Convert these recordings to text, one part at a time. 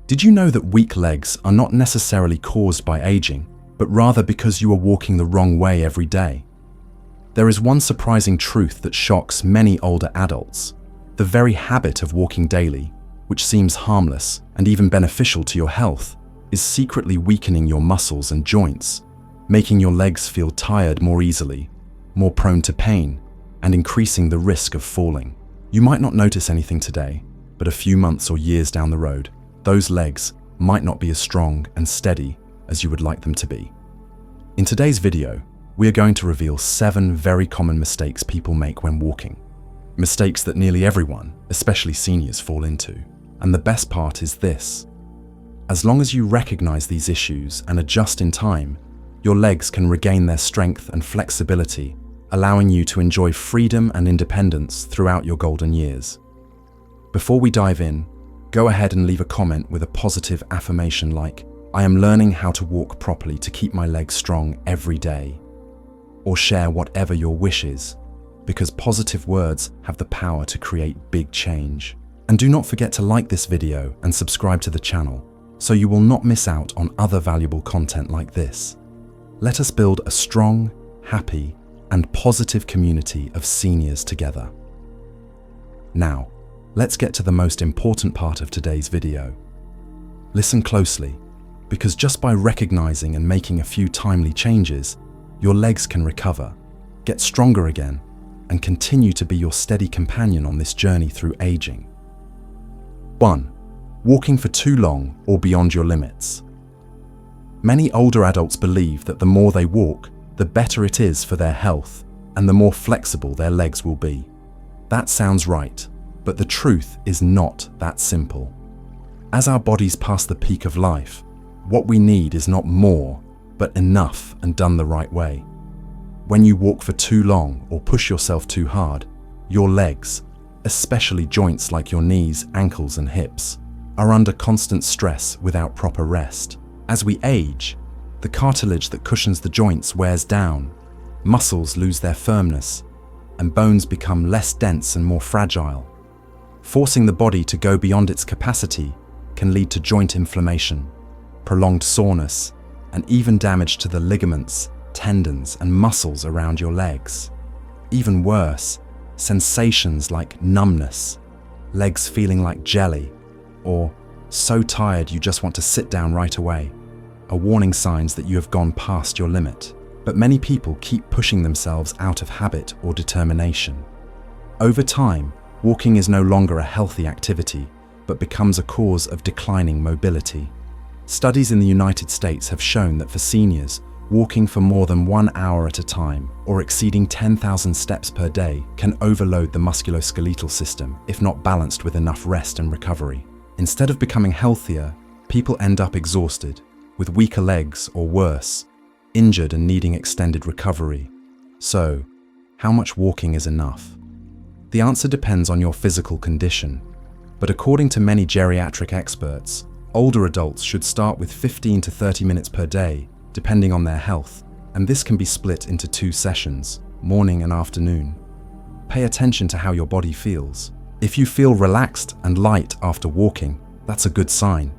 Did you know that weak legs are not necessarily caused by aging, but rather because you are walking the wrong way every day? There is one surprising truth that shocks many older adults. The very habit of walking daily, which seems harmless and even beneficial to your health, is secretly weakening your muscles and joints, making your legs feel tired more easily, more prone to pain, and increasing the risk of falling. You might not notice anything today, but a few months or years down the road, those legs might not be as strong and steady as you would like them to be. In today's video, we are going to reveal 7 very common mistakes people make when walking. Mistakes that nearly everyone, especially seniors, fall into. And the best part is this: as long as you recognize these issues and adjust in time, your legs can regain their strength and flexibility, allowing you to enjoy freedom and independence throughout your golden years. Before we dive in, go ahead and leave a comment with a positive affirmation like, "I am learning how to walk properly to keep my legs strong every day." Or share whatever your wish is, because positive words have the power to create big change. And do not forget to like this video and subscribe to the channel, so you will not miss out on other valuable content like this. Let us build a strong, happy, and positive community of seniors together. Now, let's get to the most important part of today's video. Listen closely, because just by recognizing and making a few timely changes, your legs can recover, get stronger again, and continue to be your steady companion on this journey through aging. 1. Walking for too long or beyond your limits. Many older adults believe that the more they walk, the better it is for their health and the more flexible their legs will be. That sounds right, but the truth is not that simple. As our bodies pass the peak of life, what we need is not more, but enough and done the right way. When you walk for too long or push yourself too hard, your legs, especially joints like your knees, ankles, and hips, are under constant stress without proper rest. As we age, the cartilage that cushions the joints wears down, muscles lose their firmness, and bones become less dense and more fragile. Forcing the body to go beyond its capacity can lead to joint inflammation, prolonged soreness, and even damage to the ligaments, tendons, and muscles around your legs. Even worse, sensations like numbness, legs feeling like jelly, or so tired you just want to sit down right away, are warning signs that you have gone past your limit. But many people keep pushing themselves out of habit or determination. Over time, walking is no longer a healthy activity, but becomes a cause of declining mobility. Studies in the United States have shown that for seniors, walking for more than 1 hour at a time or exceeding 10,000 steps per day can overload the musculoskeletal system if not balanced with enough rest and recovery. Instead of becoming healthier, people end up exhausted, with weaker legs or worse, injured and needing extended recovery. So, how much walking is enough? The answer depends on your physical condition, but according to many geriatric experts, older adults should start with 15 to 30 minutes per day, depending on their health, and this can be split into 2 sessions, morning and afternoon. Pay attention to how your body feels. If you feel relaxed and light after walking, that's a good sign.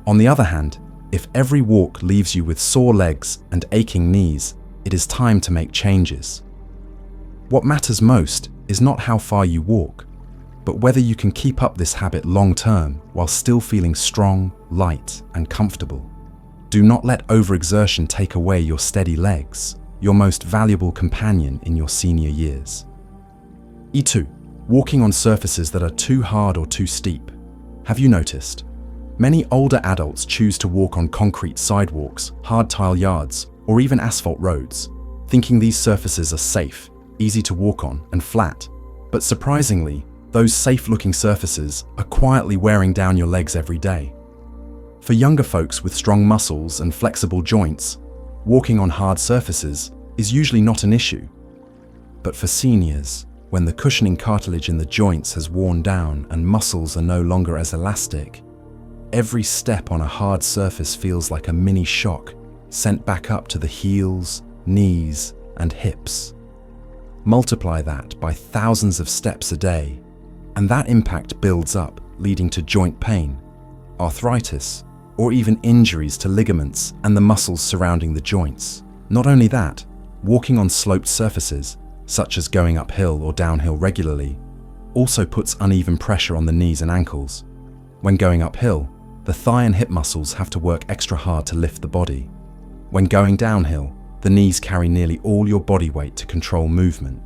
On the other hand, if every walk leaves you with sore legs and aching knees, it is time to make changes. What matters most is not how far you walk, but whether you can keep up this habit long term while still feeling strong, light, and comfortable. Do not let overexertion take away your steady legs, your most valuable companion in your senior years. E2. Walking on surfaces that are too hard or too steep. Have you noticed? Many older adults choose to walk on concrete sidewalks, hard tile yards, or even asphalt roads, thinking these surfaces are safe, easy to walk on, and flat. But surprisingly, those safe-looking surfaces are quietly wearing down your legs every day. For younger folks with strong muscles and flexible joints, walking on hard surfaces is usually not an issue. But for seniors, when the cushioning cartilage in the joints has worn down and muscles are no longer as elastic, every step on a hard surface feels like a mini shock sent back up to the heels, knees, and hips. Multiply that by thousands of steps a day, and that impact builds up, leading to joint pain, arthritis, or even injuries to ligaments and the muscles surrounding the joints. Not only that, walking on sloped surfaces, such as going uphill or downhill regularly, also puts uneven pressure on the knees and ankles. When going uphill, the thigh and hip muscles have to work extra hard to lift the body. When going downhill, the knees carry nearly all your body weight to control movement.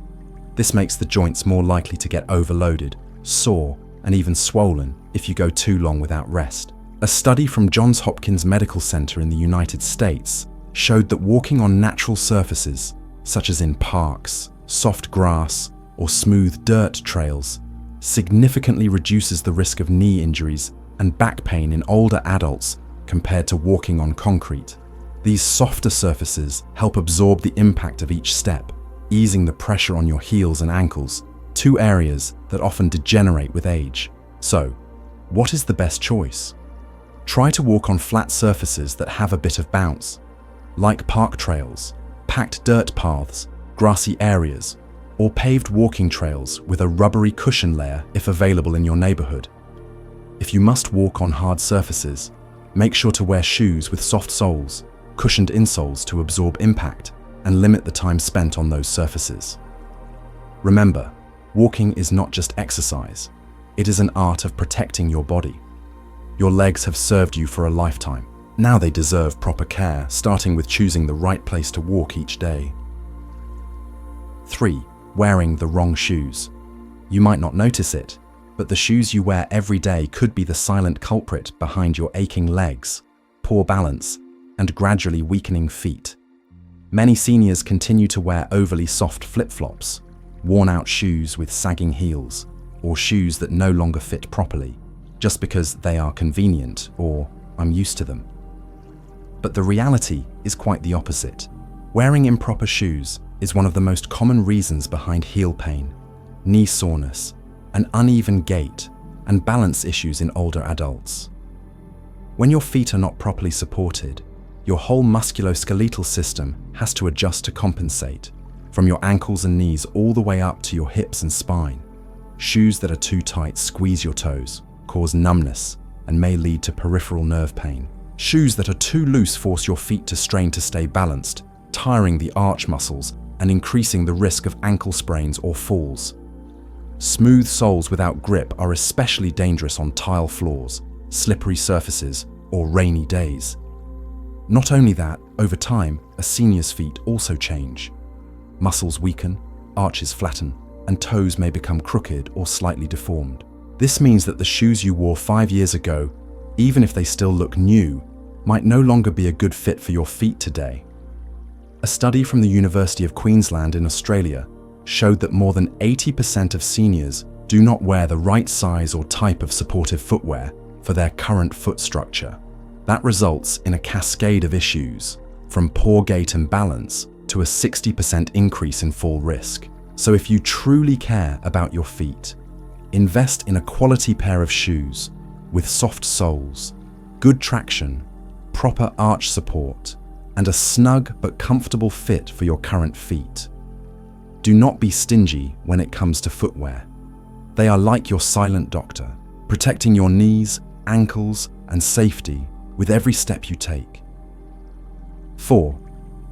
This makes the joints more likely to get overloaded, sore, and even swollen if you go too long without rest. A study from Johns Hopkins Medical Center in the United States showed that walking on natural surfaces, such as in parks, soft grass, or smooth dirt trails, significantly reduces the risk of knee injuries and back pain in older adults compared to walking on concrete. These softer surfaces help absorb the impact of each step, easing the pressure on your heels and ankles, two areas that often degenerate with age. So, what is the best choice? Try to walk on flat surfaces that have a bit of bounce, like park trails, packed dirt paths, grassy areas, or paved walking trails with a rubbery cushion layer if available in your neighborhood. If you must walk on hard surfaces, make sure to wear shoes with soft soles, cushioned insoles to absorb impact and limit the time spent on those surfaces. Remember, walking is not just exercise, it is an art of protecting your body. Your legs have served you for a lifetime. Now they deserve proper care, starting with choosing the right place to walk each day. 3. Wearing the wrong shoes. You might not notice it, but the shoes you wear every day could be the silent culprit behind your aching legs, poor balance, and gradually weakening feet. Many seniors continue to wear overly soft flip-flops, worn-out shoes with sagging heels, or shoes that no longer fit properly, just because they are convenient or I'm used to them. But the reality is quite the opposite. Wearing improper shoes is one of the most common reasons behind heel pain, knee soreness, an uneven gait, and balance issues in older adults. When your feet are not properly supported, your whole musculoskeletal system has to adjust to compensate, from your ankles and knees all the way up to your hips and spine. Shoes that are too tight squeeze your toes, cause numbness, and may lead to peripheral nerve pain. Shoes that are too loose force your feet to strain to stay balanced, tiring the arch muscles and increasing the risk of ankle sprains or falls. Smooth soles without grip are especially dangerous on tile floors, slippery surfaces, or rainy days. Not only that, over time, a senior's feet also change. Muscles weaken, arches flatten, and toes may become crooked or slightly deformed. This means that the shoes you wore 5 years ago, even if they still look new, might no longer be a good fit for your feet today. A study from the University of Queensland in Australia showed that more than 80% of seniors do not wear the right size or type of supportive footwear for their current foot structure. That results in a cascade of issues, from poor gait and balance to a 60% increase in fall risk. So if you truly care about your feet, invest in a quality pair of shoes with soft soles, good traction, proper arch support, and a snug but comfortable fit for your current feet. Do not be stingy when it comes to footwear. They are like your silent doctor, protecting your knees, ankles, and safety with every step you take. 4.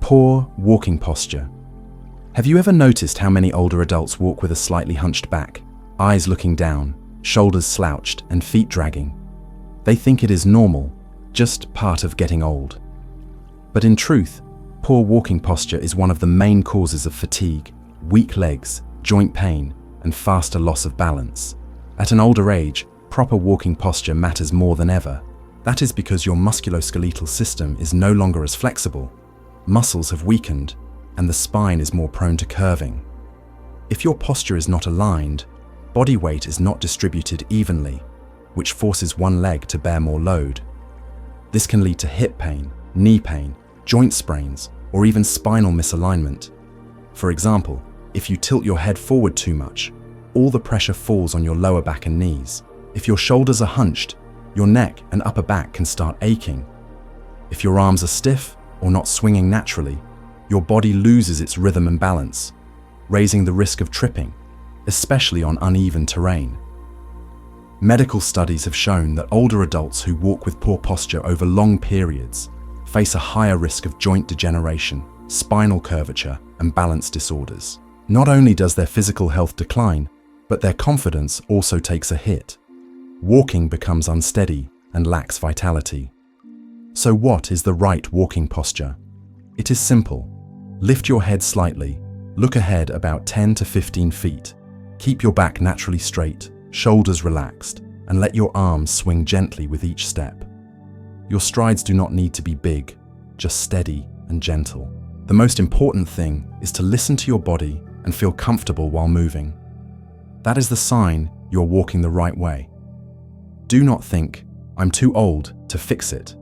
Poor walking posture. Have you ever noticed how many older adults walk with a slightly hunched back, eyes looking down, shoulders slouched, and feet dragging? They think it is normal, just part of getting old. But in truth, poor walking posture is one of the main causes of fatigue, weak legs, joint pain, and faster loss of balance. At an older age, proper walking posture matters more than ever. That is because your musculoskeletal system is no longer as flexible. Muscles have weakened, and the spine is more prone to curving. If your posture is not aligned, body weight is not distributed evenly, which forces one leg to bear more load. This can lead to hip pain, knee pain, joint sprains, or even spinal misalignment. For example, if you tilt your head forward too much, all the pressure falls on your lower back and knees. If your shoulders are hunched, your neck and upper back can start aching. If your arms are stiff or not swinging naturally, your body loses its rhythm and balance, raising the risk of tripping, especially on uneven terrain. Medical studies have shown that older adults who walk with poor posture over long periods face a higher risk of joint degeneration, spinal curvature, and balance disorders. Not only does their physical health decline, but their confidence also takes a hit. Walking becomes unsteady and lacks vitality. So what is the right walking posture? It is simple. Lift your head slightly, look ahead about 10 to 15 feet. Keep your back naturally straight, shoulders relaxed, and let your arms swing gently with each step. Your strides do not need to be big, just steady and gentle. The most important thing is to listen to your body and feel comfortable while moving. That is the sign you're walking the right way. Do not think, "I'm too old to fix it."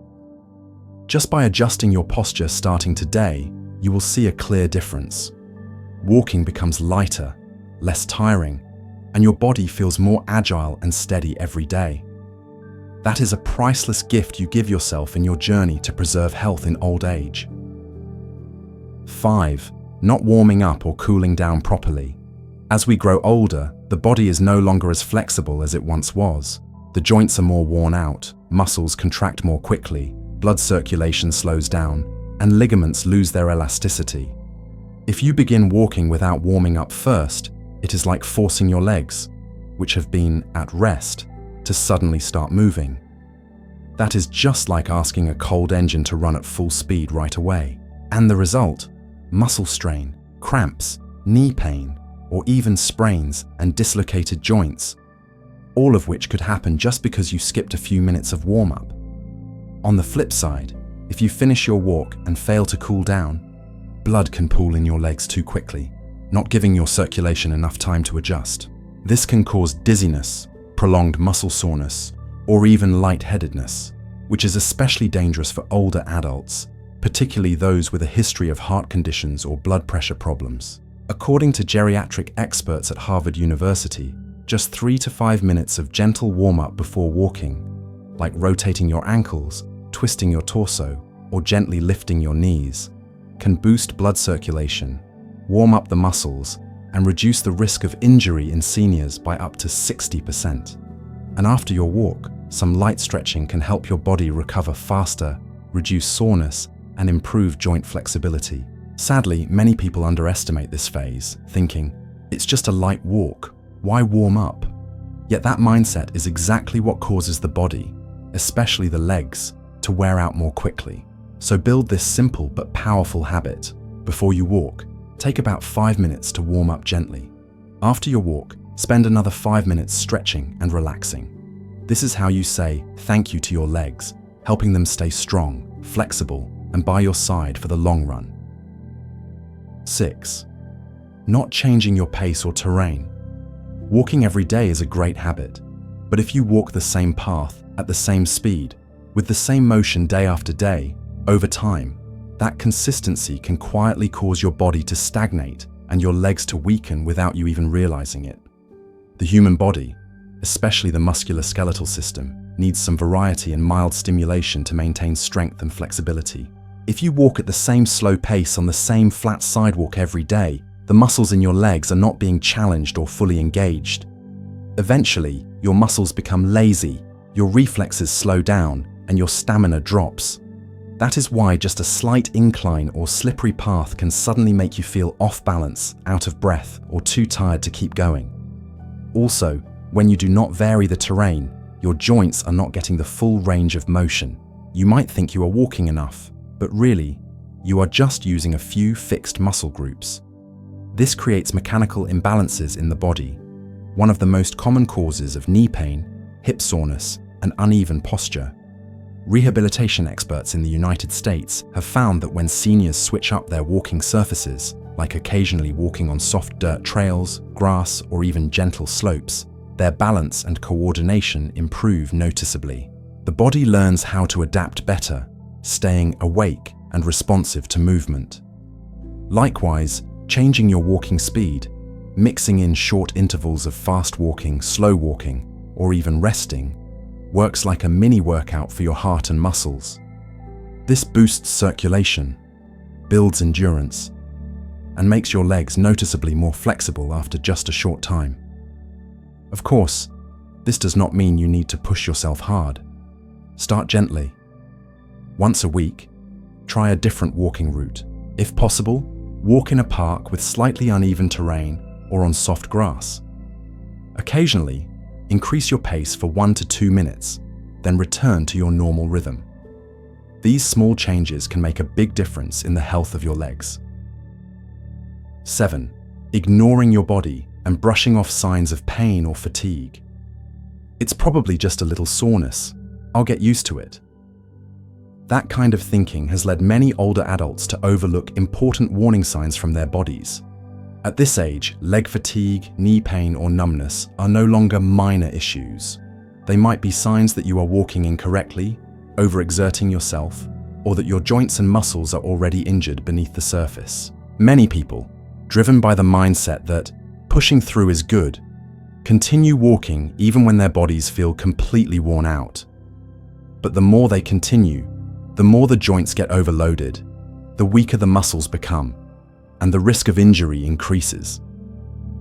Just by adjusting your posture starting today, you will see a clear difference. Walking becomes lighter, less tiring, and your body feels more agile and steady every day. That is a priceless gift you give yourself in your journey to preserve health in old age. 5. Not warming up or cooling down properly. As we grow older, the body is no longer as flexible as it once was. The joints are more worn out, muscles contract more quickly, blood circulation slows down, and ligaments lose their elasticity. If you begin walking without warming up first, it is like forcing your legs, which have been at rest, to suddenly start moving. That is just like asking a cold engine to run at full speed right away. And the result? Muscle strain, cramps, knee pain, or even sprains and dislocated joints, all of which could happen just because you skipped a few minutes of warm-up. On the flip side, if you finish your walk and fail to cool down, blood can pool in your legs too quickly, not giving your circulation enough time to adjust. This can cause dizziness, prolonged muscle soreness, or even lightheadedness, which is especially dangerous for older adults, particularly those with a history of heart conditions or blood pressure problems. According to geriatric experts at Harvard University, just 3 to 5 minutes of gentle warm-up before walking, like rotating your ankles, twisting your torso, or gently lifting your knees, can boost blood circulation, warm up the muscles, and reduce the risk of injury in seniors by up to 60%. And after your walk, some light stretching can help your body recover faster, reduce soreness, and improve joint flexibility. Sadly, many people underestimate this phase, thinking, "It's just a light walk, why warm up?" Yet that mindset is exactly what causes the body, especially the legs, to wear out more quickly. So build this simple but powerful habit. Before you walk, take about 5 minutes to warm up gently. After your walk, spend another 5 minutes stretching and relaxing. This is how you say thank you to your legs, helping them stay strong, flexible, and by your side for the long run. 6. Not changing your pace or terrain. Walking every day is a great habit, but if you walk the same path, at the same speed, with the same motion day after day, over time, that consistency can quietly cause your body to stagnate and your legs to weaken without you even realizing it. The human body, especially the musculoskeletal system, needs some variety and mild stimulation to maintain strength and flexibility. If you walk at the same slow pace on the same flat sidewalk every day, the muscles in your legs are not being challenged or fully engaged. Eventually, your muscles become lazy, your reflexes slow down, and your stamina drops. That is why just a slight incline or slippery path can suddenly make you feel off balance, out of breath, or too tired to keep going. Also, when you do not vary the terrain, your joints are not getting the full range of motion. You might think you are walking enough, but really, you are just using a few fixed muscle groups. This creates mechanical imbalances in the body, one of the most common causes of knee pain, hip soreness, and uneven posture. Rehabilitation experts in the United States have found that when seniors switch up their walking surfaces, like occasionally walking on soft dirt trails, grass, or even gentle slopes, their balance and coordination improve noticeably. The body learns how to adapt better, staying awake and responsive to movement. Likewise, changing your walking speed, mixing in short intervals of fast walking, slow walking, or even resting, works like a mini workout for your heart and muscles. This boosts circulation, builds endurance, and makes your legs noticeably more flexible after just a short time. Of course, This does not mean you need to push yourself hard. Start gently. Once a week, try a different walking route. If possible, walk in a park with slightly uneven terrain or on soft grass. Occasionally, increase your pace for 1 to 2 minutes, then return to your normal rhythm. These small changes can make a big difference in the health of your legs. 7. Ignoring your body and brushing off signs of pain or fatigue. It's probably just a little soreness. I'll get used to it. That kind of thinking has led many older adults to overlook important warning signs from their bodies. At this age, leg fatigue, knee pain, or numbness are no longer minor issues. They might be signs that you are walking incorrectly, overexerting yourself, or that your joints and muscles are already injured beneath the surface. Many people, driven by the mindset that pushing through is good, continue walking even when their bodies feel completely worn out. But the more they continue, the more the joints get overloaded, the weaker the muscles become, and the risk of injury increases.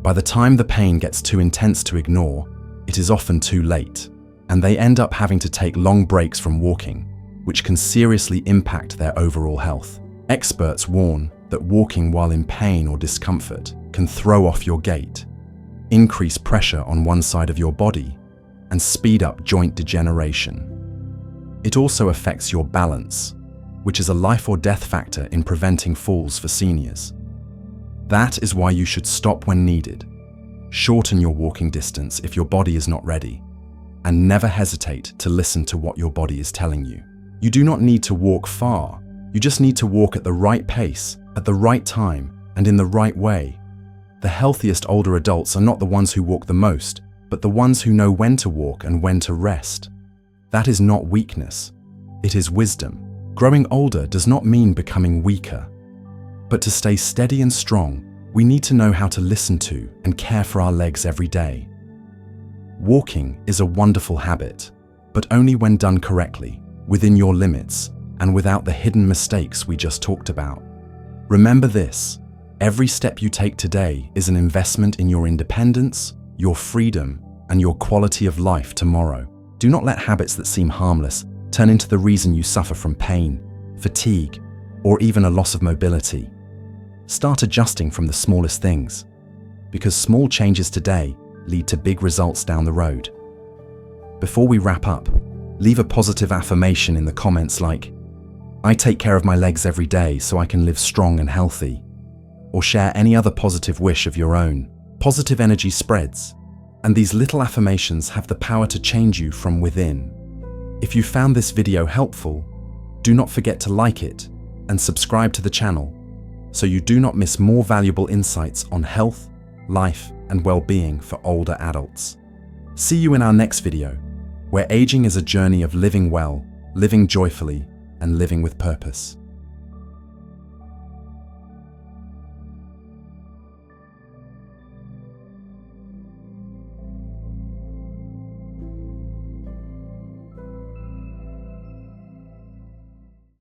By the time the pain gets too intense to ignore, it is often too late, and they end up having to take long breaks from walking, which can seriously impact their overall health. Experts warn that walking while in pain or discomfort can throw off your gait, increase pressure on one side of your body, and speed up joint degeneration. It also affects your balance, which is a life or death factor in preventing falls for seniors. That is why you should stop when needed, shorten your walking distance if your body is not ready, and never hesitate to listen to what your body is telling you. You do not need to walk far, you just need to walk at the right pace, at the right time, and in the right way. The healthiest older adults are not the ones who walk the most, but the ones who know when to walk and when to rest. That is not weakness, it is wisdom. Growing older does not mean becoming weaker. But to stay steady and strong, we need to know how to listen to and care for our legs every day. Walking is a wonderful habit, but only when done correctly, within your limits, and without the hidden mistakes we just talked about. Remember this, every step you take today is an investment in your independence, your freedom, and your quality of life tomorrow. Do not let habits that seem harmless turn into the reason you suffer from pain, fatigue, or even a loss of mobility. Start adjusting from the smallest things, because small changes today lead to big results down the road. Before we wrap up, leave a positive affirmation in the comments like, "I take care of my legs every day so I can live strong and healthy," or share any other positive wish of your own. Positive energy spreads, and these little affirmations have the power to change you from within. If you found this video helpful, do not forget to like it and subscribe to the channel so you do not miss more valuable insights on health, life, and well-being for older adults. See you in our next video, where aging is a journey of living well, living joyfully, and living with purpose.